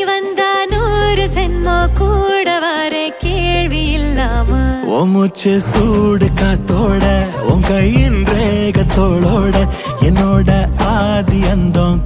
வந்தா 100 சென்மோ கூட வர கேள்வி இல்லாம மூச்சு சூடு காத்தோட உன் கையின் ரேகத்தோளோட என்னோட ஆதி அந்தம்